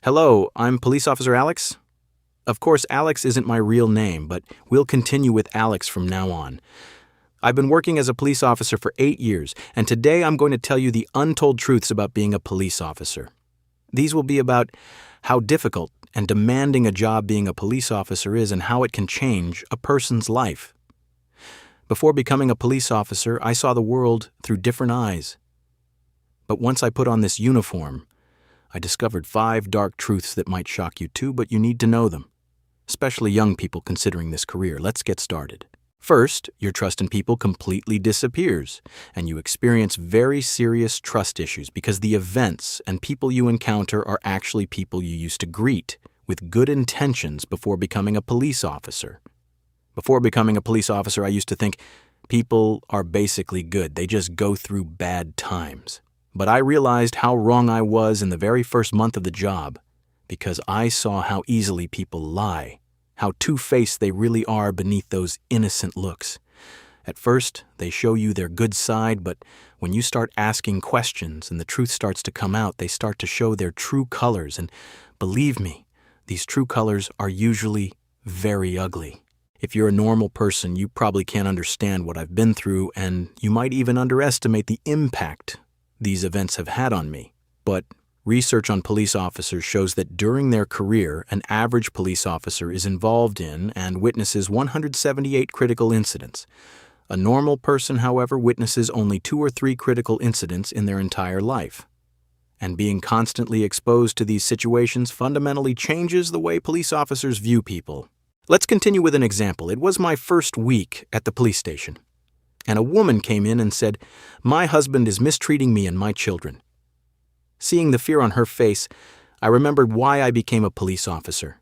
Hello, I'm Police Officer Alex. Of course, Alex isn't my real name, but we'll continue with Alex from now on. I've been working as a police officer for 8 years, and today I'm going to tell you the untold truths about being a police officer. These will be about how difficult and demanding a job being a police officer is and how it can change a person's life. Before becoming a police officer, I saw the world through different eyes. But once I put on this uniform, I discovered 5 dark truths that might shock you too, but you need to know them, especially young people considering this career. Let's get started. First, your trust in people completely disappears, and you experience very serious trust issues because the events and people you encounter are actually people you used to greet with good intentions before becoming a police officer. Before becoming a police officer, I used to think people are basically good. They just go through bad times. But I realized how wrong I was in the very first month of the job because I saw how easily people lie, how two-faced they really are beneath those innocent looks. At first, they show you their good side, but when you start asking questions and the truth starts to come out, they start to show their true colors. And believe me, these true colors are usually very ugly. If you're a normal person, you probably can't understand what I've been through, and you might even underestimate the impact these events have had on me. But research on police officers shows that during their career, an average police officer is involved in and witnesses 178 critical incidents. A normal person, however, witnesses only 2 or 3 critical incidents in their entire life. And being constantly exposed to these situations fundamentally changes the way police officers view people. Let's continue with an example. It was my first week at the police station, and a woman came in and said, "My husband is mistreating me and my children." Seeing the fear on her face, I remembered why I became a police officer.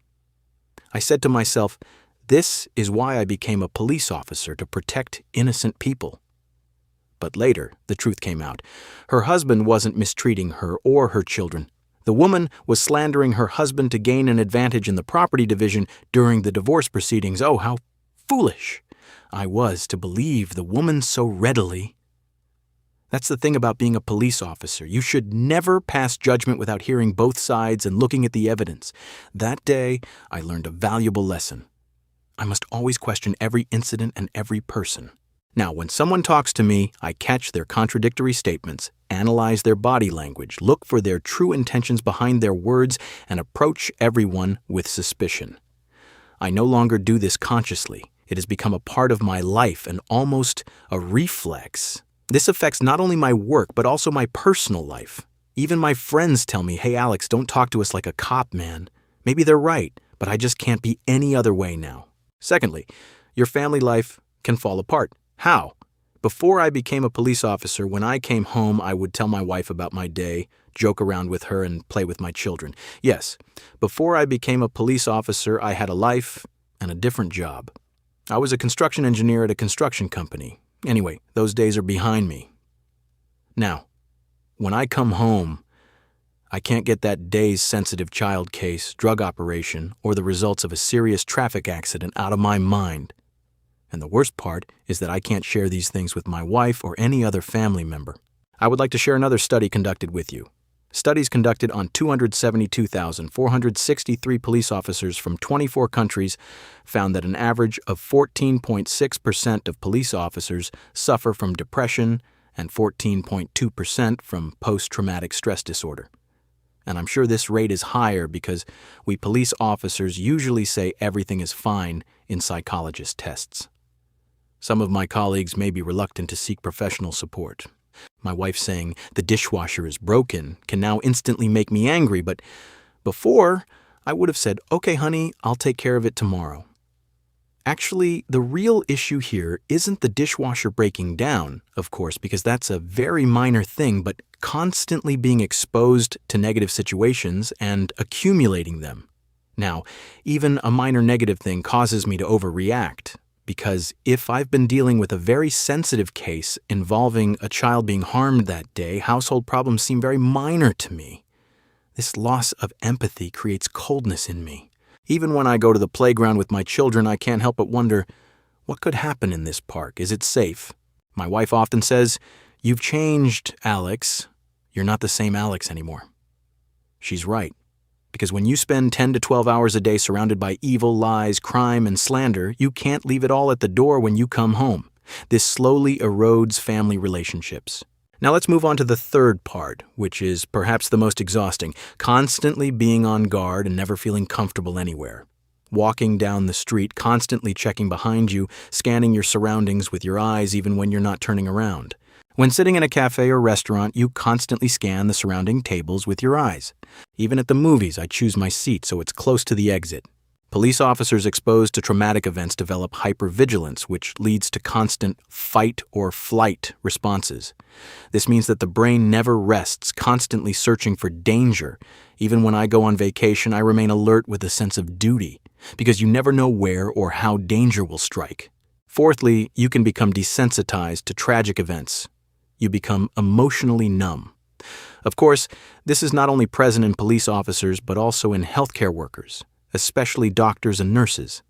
I said to myself, this is why I became a police officer, to protect innocent people. But later, the truth came out. Her husband wasn't mistreating her or her children. The woman was slandering her husband to gain an advantage in the property division during the divorce proceedings. Oh, how foolish I was to believe the woman so readily. That's the thing about being a police officer. You should never pass judgment without hearing both sides and looking at the evidence. That day, I learned a valuable lesson. I must always question every incident and every person. Now, when someone talks to me, I catch their contradictory statements, analyze their body language, look for their true intentions behind their words, and approach everyone with suspicion. I no longer do this consciously. It has become a part of my life and almost a reflex. This affects not only my work, but also my personal life. Even my friends tell me, "Hey, Alex, don't talk to us like a cop, man." Maybe they're right, but I just can't be any other way now. Secondly, your family life can fall apart. How? Before I became a police officer, when I came home, I would tell my wife about my day, joke around with her, and play with my children. Yes, before I became a police officer, I had a life and a different job. I was a construction engineer at a construction company. Anyway, those days are behind me. Now, when I come home, I can't get that day's sensitive child case, drug operation, or the results of a serious traffic accident out of my mind. And the worst part is that I can't share these things with my wife or any other family member. I would like to share another study conducted with you. Studies conducted on 272,463 police officers from 24 countries found that an average of 14.6% of police officers suffer from depression and 14.2% from post-traumatic stress disorder. And I'm sure this rate is higher because we police officers usually say everything is fine in psychologist tests. Some of my colleagues may be reluctant to seek professional support. My wife saying the dishwasher is broken can now instantly make me angry, but before I would have said, "Okay, honey, I'll take care of it tomorrow." Actually, the real issue here isn't the dishwasher breaking down, of course, because that's a very minor thing, but constantly being exposed to negative situations and accumulating them. Now, even a minor negative thing causes me to overreact, because if I've been dealing with a very sensitive case involving a child being harmed that day, household problems seem very minor to me. This loss of empathy creates coldness in me. Even when I go to the playground with my children, I can't help but wonder, what could happen in this park? Is it safe? My wife often says, "You've changed, Alex. You're not the same Alex anymore." She's right. Because when you spend 10 to 12 hours a day surrounded by evil, lies, crime, and slander, you can't leave it all at the door when you come home. This slowly erodes family relationships. Now let's move on to the third part, which is perhaps the most exhausting: constantly being on guard and never feeling comfortable anywhere. Walking down the street, constantly checking behind you, scanning your surroundings with your eyes even when you're not turning around. When sitting in a cafe or restaurant, you constantly scan the surrounding tables with your eyes. Even at the movies, I choose my seat so it's close to the exit. Police officers exposed to traumatic events develop hypervigilance, which leads to constant fight or flight responses. This means that the brain never rests, constantly searching for danger. Even when I go on vacation, I remain alert with a sense of duty, because you never know where or how danger will strike. Fourthly, you can become desensitized to tragic events. You become emotionally numb. Of course, this is not only present in police officers, but also in healthcare workers, especially doctors and nurses.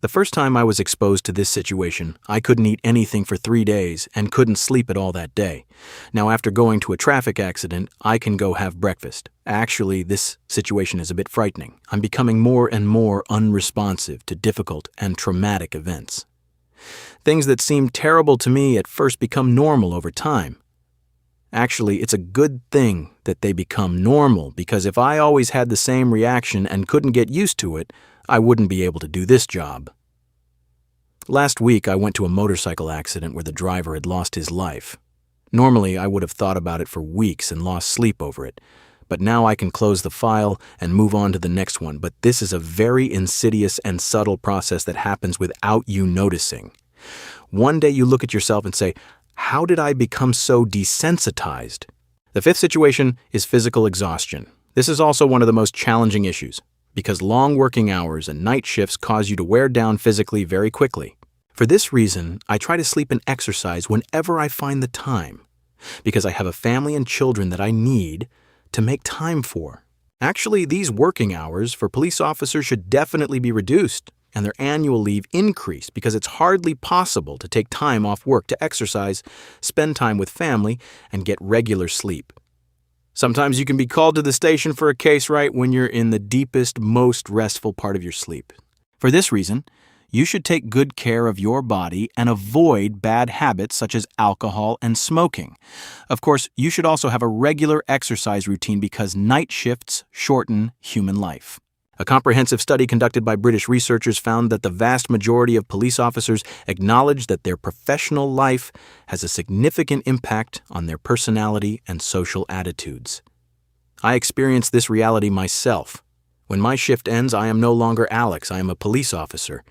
The first time I was exposed to this situation, I couldn't eat anything for 3 days and couldn't sleep at all that day. Now, after going to a traffic accident, I can go have breakfast. Actually, this situation is a bit frightening. I'm becoming more and more unresponsive to difficult and traumatic events. Things that seem terrible to me at first become normal over time. Actually, it's a good thing that they become normal, because if I always had the same reaction and couldn't get used to it, I wouldn't be able to do this job. Last week, I went to a motorcycle accident where the driver had lost his life. Normally, I would have thought about it for weeks and lost sleep over it, but now I can close the file and move on to the next one. But this is a very insidious and subtle process that happens without you noticing. One day you look at yourself and say, "How did I become so desensitized?" The fifth situation is physical exhaustion. This is also one of the most challenging issues, because long working hours and night shifts cause you to wear down physically very quickly. For this reason, I try to sleep and exercise whenever I find the time, because I have a family and children that I need to make time for. Actually, these working hours for police officers should definitely be reduced and their annual leave increased, because it's hardly possible to take time off work to exercise, spend time with family, and get regular sleep. Sometimes you can be called to the station for a case right when you're in the deepest, most restful part of your sleep. For this reason, you should take good care of your body and avoid bad habits such as alcohol and smoking. Of course, you should also have a regular exercise routine, because night shifts shorten human life. A comprehensive study conducted by British researchers found that the vast majority of police officers acknowledge that their professional life has a significant impact on their personality and social attitudes. I experience this reality myself. When my shift ends, I am no longer Alex, I am a police officer.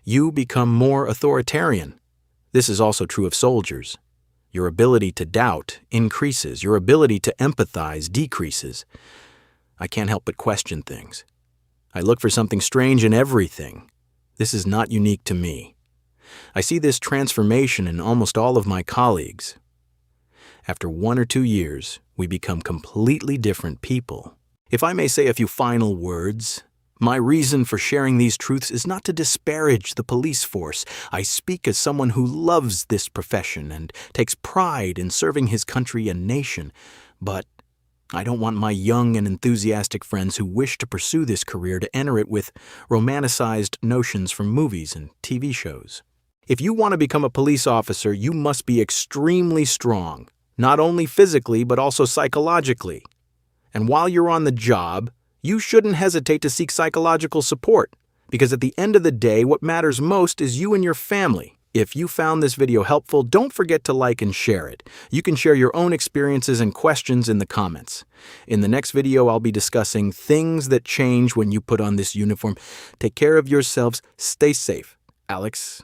You become more authoritarian. This is also true of soldiers. Your ability to doubt increases. Your ability to empathize decreases. I can't help but question things. I look for something strange in everything. This is not unique to me. I see this transformation in almost all of my colleagues. After 1 or 2 years, we become completely different people. If I may say a few final words, my reason for sharing these truths is not to disparage the police force. I speak as someone who loves this profession and takes pride in serving his country and nation, but I don't want my young and enthusiastic friends who wish to pursue this career to enter it with romanticized notions from movies and TV shows. If you want to become a police officer, you must be extremely strong, not only physically but also psychologically. And while you're on the job, you shouldn't hesitate to seek psychological support, because at the end of the day, what matters most is you and your family. If you found this video helpful, don't forget to like and share it. You can share your own experiences and questions in the comments. In the next video, I'll be discussing things that change when you put on this uniform. Take care of yourselves. Stay safe. Alex.